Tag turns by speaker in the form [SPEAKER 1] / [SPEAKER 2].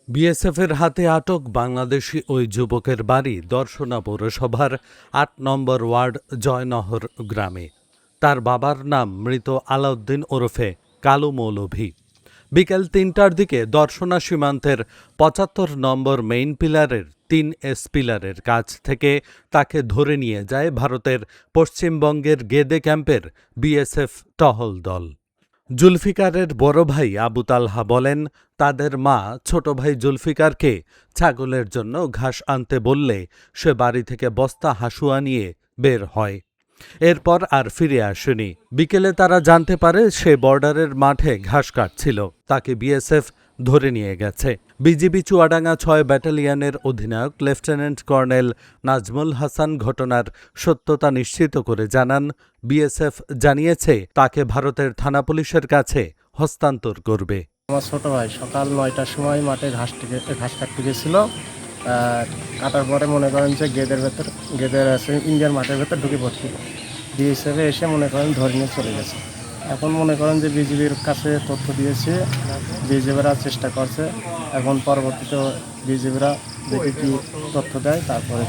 [SPEAKER 1] বিএসএফের হাতে আটক বাংলাদেশি ওই যুবকের বাড়ি দর্শনা পৌরসভার ৮ নম্বর ওয়ার্ড জয়নহর গ্রামে। তার বাবার নাম মৃত আলাউদ্দিন ওরফে কালু মৌলভী। বিকেল ৩টার দিকে দর্শনা সীমান্তের ৭৫ নম্বর মেইন পিলারের ৩S পিলারের কাছ থেকে তাকে ধরে নিয়ে যায় ভারতের পশ্চিমবঙ্গের গেদে ক্যাম্পের বিএসএফ টহল দল। জুলফিকারের বড় ভাই আবু তালহা বলেন, তাদের মা ছোট ভাই জুলফিকারকে ছাগলের জন্য ঘাস আনতে বললে সে বাড়ি থেকে বস্তা হাসুয়া নিয়ে বের হয়। এরপর আর ফিরে আসেনি। বিকেলে তারা জানতে পারে সে বর্ডারের মাঠে ঘাস কাটছিল। তাকে বিএসএফ ধরে নিয়ে গেছে। বিজিবি চুয়াডাঙ্গা ৬ ব্যাটালিয়নের অধিনায়ক লেফটেন্যান্ট কর্নেল নাজমুল হাসান ঘটনার সত্যতা নিশ্চিত করে জানান, বিএসএফ জানিয়েছে তাকে ভারতের থানা পুলিশের কাছে হস্তান্তর করবে।
[SPEAKER 2] আমার ছোট ভাই সকাল ৯টার সময় মাঠে ঘাস কাটতে গেছিল। কাটার পরে মনে করেন যে গেদের ইন্ডিয়ার মাঠের ভেতর ঢুকে পড়ছিল। বিএসএফে এসে মনে করেন ধরে নিয়ে চলে গেছে। এখন মনে করেন যে বিজিবির কাছে তথ্য দিয়েছে, বিজিবিরা চেষ্টা করছে। এখন পরবর্তীতে বিজিবিরা দেখে কি তথ্য দেয় তারপরে